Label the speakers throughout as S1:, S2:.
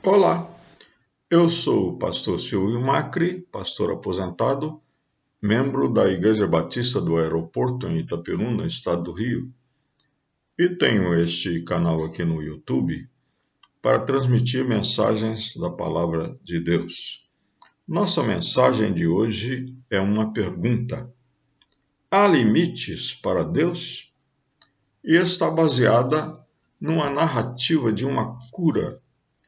S1: Olá, eu sou o pastor Silvio Macri, pastor aposentado, membro da Igreja Batista do Aeroporto em Itaperuna, no estado do Rio, e tenho este canal aqui no YouTube para transmitir mensagens da Palavra de Deus. Nossa mensagem de hoje é uma pergunta: há limites para Deus? E está baseada numa narrativa de uma cura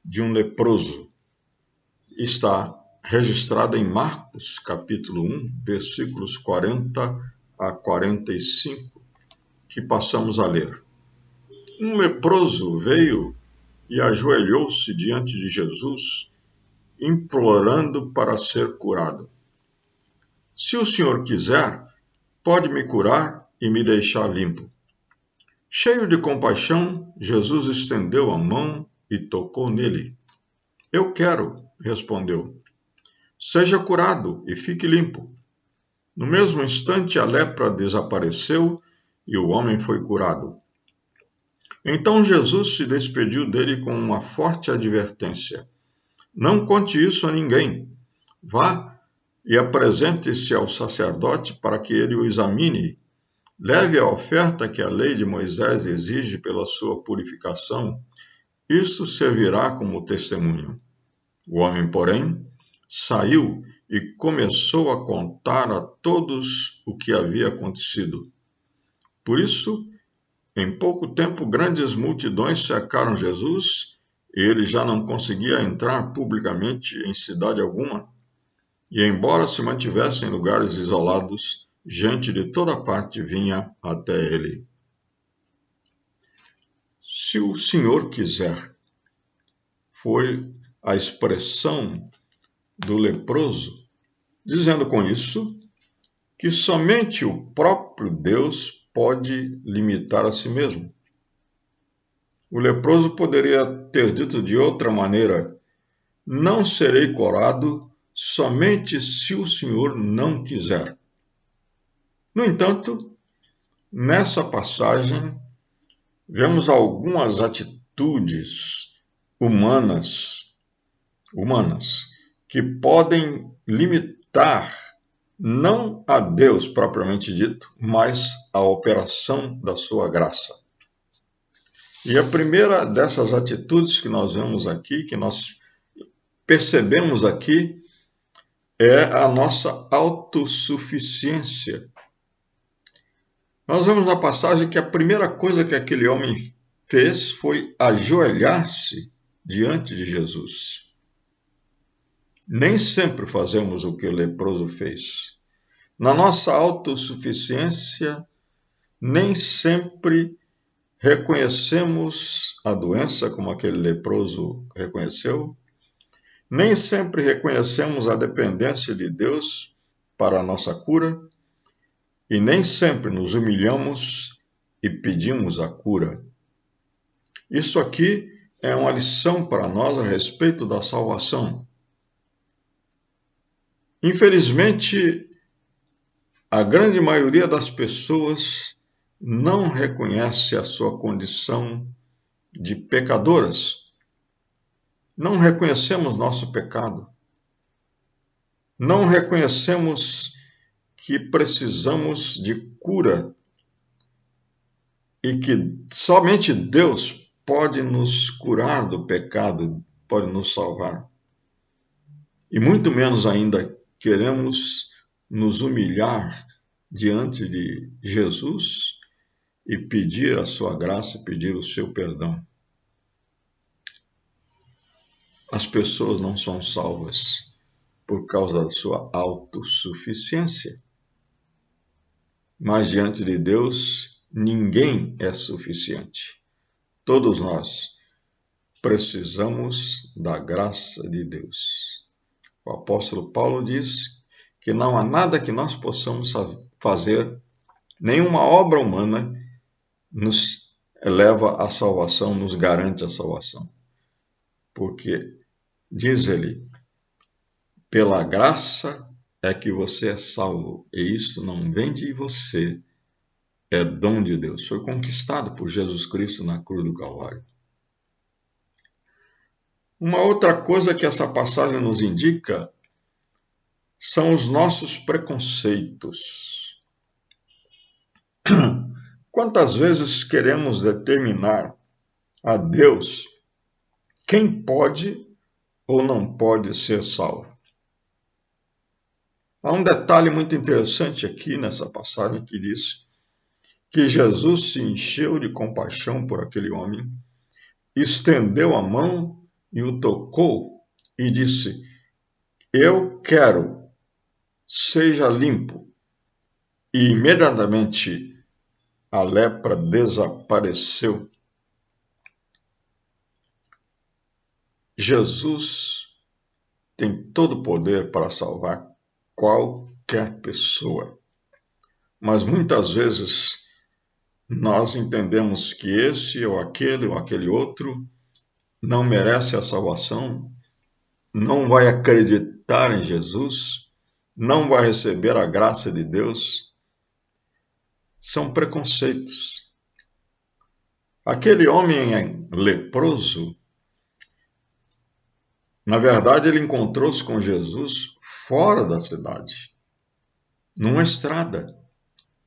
S1: de um leproso. Está registrada em Marcos, capítulo 1, versículos 40 a 45, que passamos a ler. Um leproso veio e ajoelhou-se diante de Jesus, implorando para ser curado. Se o Senhor quiser, pode me curar e me deixar limpo. Cheio de compaixão, Jesus estendeu a mão e tocou nele. Eu quero, respondeu. Seja curado e fique limpo. No mesmo instante, a lepra desapareceu e o homem foi curado. Então Jesus se despediu dele com uma forte advertência: não conte isso a ninguém. Vá e apresente-se ao sacerdote para que ele o examine. Leve a oferta que a lei de Moisés exige pela sua purificação. Isto servirá como testemunho. O homem, porém, saiu e começou a contar a todos o que havia acontecido. Por isso, em pouco tempo, grandes multidões cercaram Jesus e ele já não conseguia entrar publicamente em cidade alguma. E, embora se mantivesse em lugares isolados, gente de toda parte vinha até ele. Se o Senhor quiser, foi a expressão do leproso, dizendo com isso que somente o próprio Deus pode limitar a si mesmo. O leproso poderia ter dito de outra maneira: não serei curado somente se o Senhor não quiser. No entanto, nessa passagem, vemos algumas atitudes humanas que podem limitar não a Deus propriamente dito, mas a operação da sua graça. E a primeira dessas atitudes que nós vemos aqui, que nós percebemos aqui, é a nossa autossuficiência. Nós vemos na passagem que a primeira coisa que aquele homem fez foi ajoelhar-se diante de Jesus. Nem sempre fazemos o que o leproso fez. Na nossa autossuficiência, nem sempre reconhecemos a doença como aquele leproso reconheceu, nem sempre reconhecemos a dependência de Deus para a nossa cura, e nem sempre nos humilhamos e pedimos a cura. Isso aqui é uma lição para nós a respeito da salvação. Infelizmente, a grande maioria das pessoas não reconhece a sua condição de pecadoras. Não reconhecemos nosso pecado. Não reconhecemos que precisamos de cura e que somente Deus pode nos curar do pecado, pode nos salvar. E muito menos ainda queremos nos humilhar diante de Jesus e pedir a sua graça, pedir o seu perdão. As pessoas não são salvas por causa da sua autossuficiência. Mas diante de Deus, ninguém é suficiente. Todos nós precisamos da graça de Deus. O apóstolo Paulo diz que não há nada que nós possamos fazer, nenhuma obra humana nos leva à salvação, nos garante a salvação. Porque, diz ele, pela graça é que você é salvo, e isso não vem de você, é dom de Deus. Foi conquistado por Jesus Cristo na cruz do Calvário. Uma outra coisa que essa passagem nos indica são os nossos preconceitos. Quantas vezes queremos determinar a Deus quem pode ou não pode ser salvo? Há um detalhe muito interessante aqui nessa passagem que diz que Jesus se encheu de compaixão por aquele homem, estendeu a mão e o tocou e disse: eu quero, seja limpo. E imediatamente a lepra desapareceu. Jesus tem todo o poder para salvar qualquer pessoa. Mas muitas vezes nós entendemos que esse ou aquele outro não merece a salvação, não vai acreditar em Jesus, não vai receber a graça de Deus. São preconceitos. Aquele homem leproso, na verdade, ele encontrou-se com Jesus fora da cidade, numa estrada,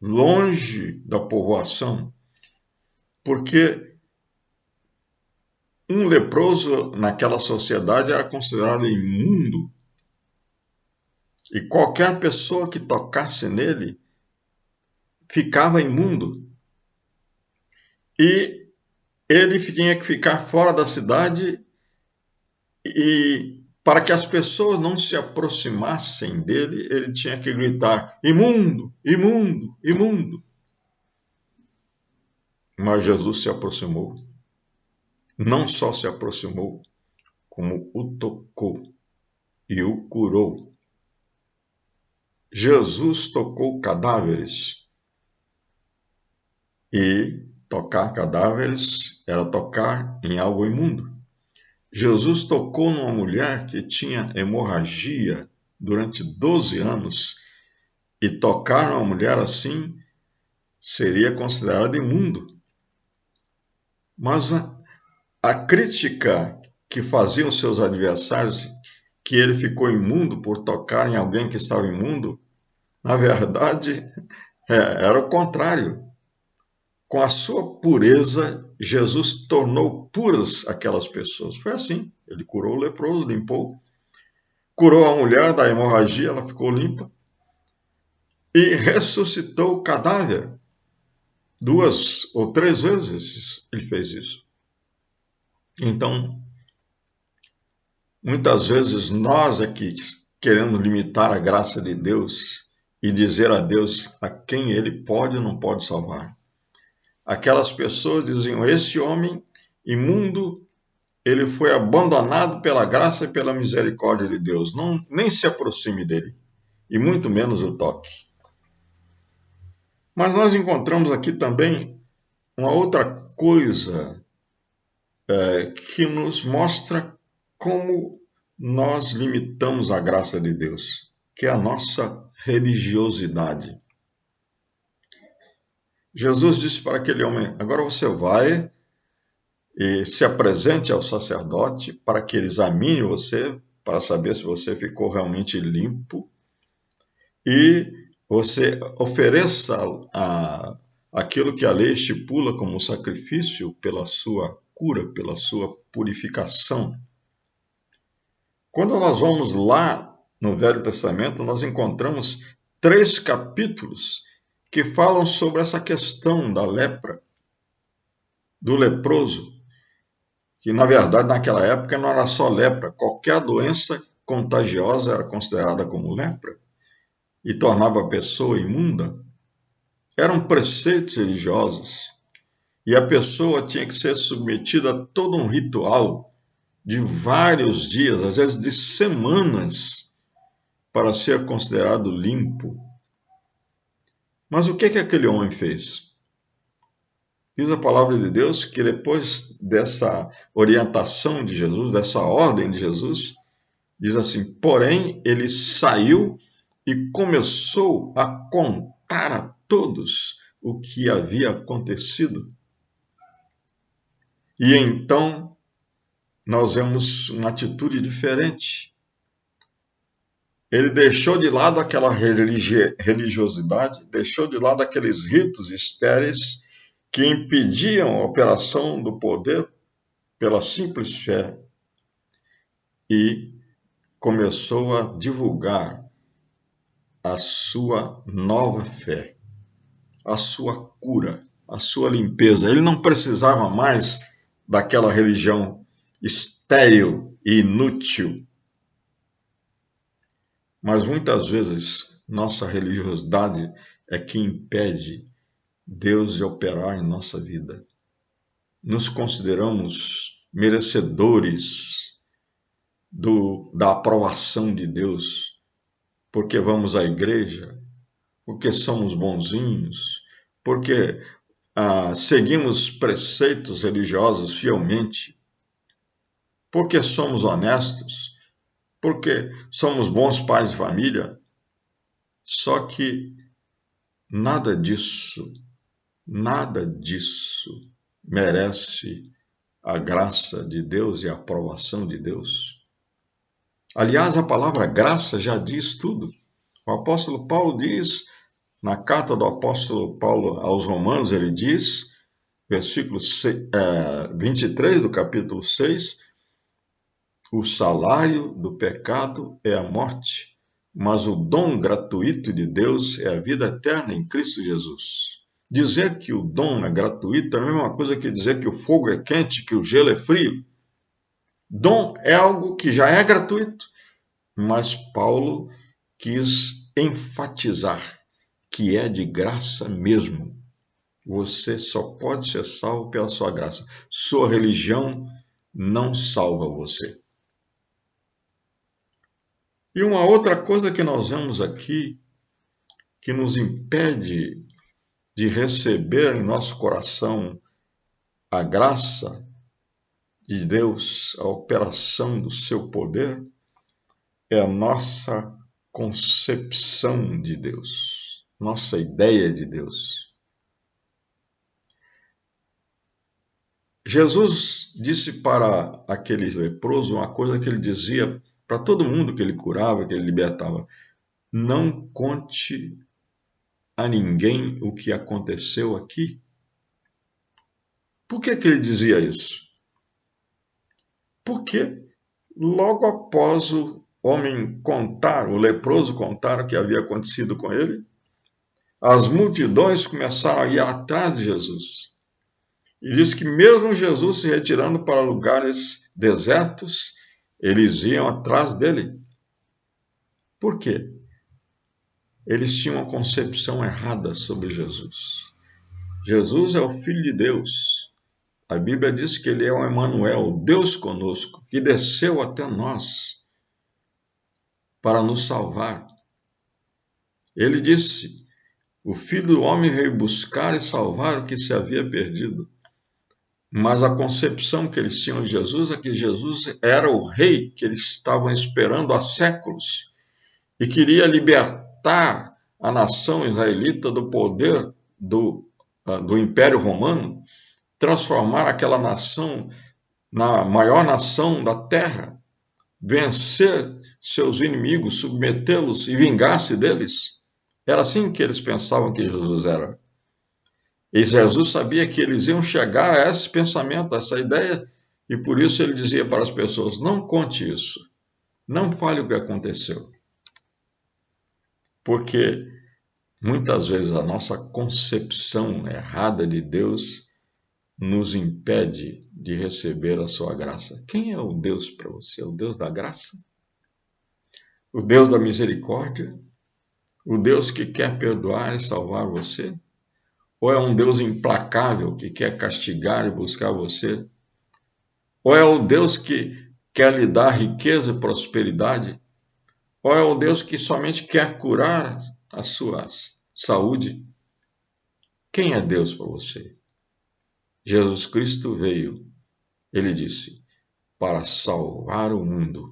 S1: longe da povoação, porque um leproso naquela sociedade era considerado imundo, e qualquer pessoa que tocasse nele ficava imundo. E ele tinha que ficar fora da cidade, e para que as pessoas não se aproximassem dele, ele tinha que gritar: imundo, imundo, imundo. Mas Jesus se aproximou. Não só se aproximou, como o tocou e o curou. Jesus tocou cadáveres. E tocar cadáveres era tocar em algo imundo. Jesus tocou numa mulher que tinha hemorragia durante 12 anos, e tocar numa mulher assim seria considerado imundo. Mas a crítica que faziam seus adversários, que ele ficou imundo por tocar em alguém que estava imundo, na verdade, era o contrário. Com a sua pureza, Jesus tornou puras aquelas pessoas. Foi assim, ele curou o leproso, limpou. Curou a mulher da hemorragia, ela ficou limpa. E ressuscitou o cadáver. 2 ou 3 vezes ele fez isso. Então, muitas vezes nós aqui queremos limitar a graça de Deus e dizer a Deus a quem ele pode ou não pode salvar. Aquelas pessoas diziam: esse homem imundo, ele foi abandonado pela graça e pela misericórdia de Deus. Não, nem se aproxime dele, e muito menos o toque. Mas nós encontramos aqui também uma outra coisa que nos mostra como nós limitamos a graça de Deus, que é a nossa religiosidade. Jesus disse para aquele homem: agora você vai e se apresente ao sacerdote para que ele examine você, para saber se você ficou realmente limpo, e você ofereça aquilo que a lei estipula como sacrifício pela sua cura, pela sua purificação. Quando nós vamos lá no Velho Testamento, nós encontramos 3 capítulos que falam sobre essa questão da lepra, do leproso, que na verdade naquela época não era só lepra, qualquer doença contagiosa era considerada como lepra e tornava a pessoa imunda. Eram preceitos religiosos, e a pessoa tinha que ser submetida a todo um ritual de vários dias, às vezes de semanas, para ser considerado limpo. Mas o que aquele homem fez? Diz a palavra de Deus que depois dessa orientação de Jesus, dessa ordem de Jesus, diz assim: porém, ele saiu e começou a contar a todos o que havia acontecido. E então nós vemos uma atitude diferente. Ele deixou de lado aquela religiosidade, deixou de lado aqueles ritos estéreis que impediam a operação do poder pela simples fé e começou a divulgar a sua nova fé, a sua cura, a sua limpeza. Ele não precisava mais daquela religião estéril e inútil. Mas muitas vezes nossa religiosidade é que impede Deus de operar em nossa vida. Nos consideramos merecedores da aprovação de Deus, porque vamos à igreja, porque somos bonzinhos, porque seguimos preceitos religiosos fielmente, porque somos honestos, porque somos bons pais de família. Só que nada disso merece a graça de Deus e a aprovação de Deus. Aliás, a palavra graça já diz tudo. O apóstolo Paulo diz, na carta do apóstolo Paulo aos Romanos, ele diz, versículo 23 do capítulo 6, o salário do pecado é a morte, mas o dom gratuito de Deus é a vida eterna em Cristo Jesus. Dizer que o dom é gratuito é a mesma coisa que dizer que o fogo é quente, que o gelo é frio. Dom é algo que já é gratuito, mas Paulo quis enfatizar que é de graça mesmo. Você só pode ser salvo pela sua graça. Sua religião não salva você. E uma outra coisa que nós vemos aqui, que nos impede de receber em nosso coração a graça de Deus, a operação do seu poder, é a nossa concepção de Deus, nossa ideia de Deus. Jesus disse para aquele leproso uma coisa que ele dizia para todo mundo que ele curava, que ele libertava: não conte a ninguém o que aconteceu aqui. Por que ele dizia isso? Porque logo após o homem contar, o leproso contar o que havia acontecido com ele, as multidões começaram a ir atrás de Jesus. E diz que mesmo Jesus se retirando para lugares desertos, eles iam atrás dele. Por quê? Eles tinham uma concepção errada sobre Jesus. Jesus é o Filho de Deus. A Bíblia diz que ele é o Emanuel, Deus conosco, que desceu até nós para nos salvar. Ele disse: o Filho do Homem veio buscar e salvar o que se havia perdido. Mas a concepção que eles tinham de Jesus é que Jesus era o rei que eles estavam esperando há séculos e queria libertar a nação israelita do poder do Império Romano, transformar aquela nação na maior nação da terra, vencer seus inimigos, submetê-los e vingar-se deles. Era assim que eles pensavam que Jesus era. E Jesus sabia que eles iam chegar a esse pensamento, a essa ideia, e por isso ele dizia para as pessoas: não conte isso, não fale o que aconteceu. Porque muitas vezes a nossa concepção errada de Deus nos impede de receber a sua graça. Quem é o Deus para você? O Deus da graça? O Deus da misericórdia? O Deus que quer perdoar e salvar você? Ou é um Deus implacável que quer castigar e buscar você? Ou é o Deus que quer lhe dar riqueza e prosperidade? Ou é o Deus que somente quer curar a sua saúde? Quem é Deus para você? Jesus Cristo veio, ele disse, para salvar o mundo.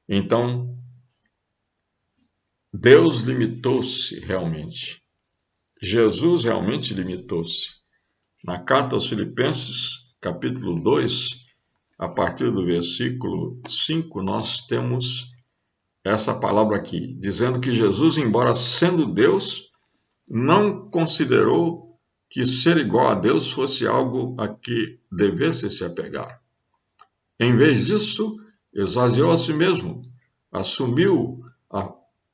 S1: Então, Deus limitou-se realmente. Jesus realmente limitou-se. Na carta aos Filipenses, capítulo 2, a partir do versículo 5, nós temos essa palavra aqui, dizendo que Jesus, embora sendo Deus, não considerou que ser igual a Deus fosse algo a que devesse se apegar. Em vez disso, esvaziou a si mesmo, assumiu a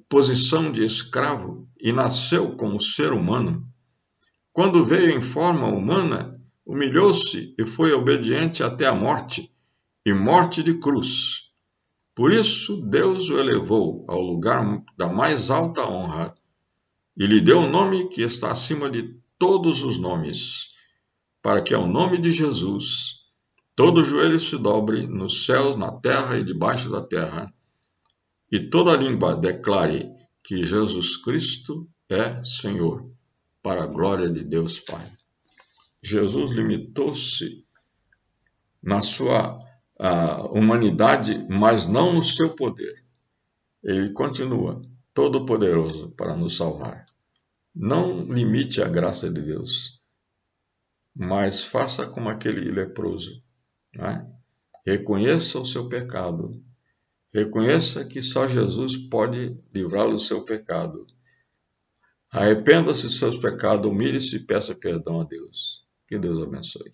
S1: posição de escravo e nasceu como ser humano. Quando veio em forma humana, humilhou-se e foi obediente até a morte, e morte de cruz. Por isso, Deus o elevou ao lugar da mais alta honra e lhe deu um nome que está acima de todos os nomes, para que ao nome de Jesus todo joelho se dobre nos céus, na terra e debaixo da terra, e toda língua declare que Jesus Cristo é Senhor, para a glória de Deus Pai. Jesus limitou-se na sua humanidade, mas não no seu poder. Ele continua todo-poderoso para nos salvar. Não limite a graça de Deus, mas faça como aquele leproso, né? Reconheça o seu pecado. Reconheça que só Jesus pode livrá-lo do seu pecado. Arrependa-se dos seus pecados, humilhe-se e peça perdão a Deus. Que Deus abençoe.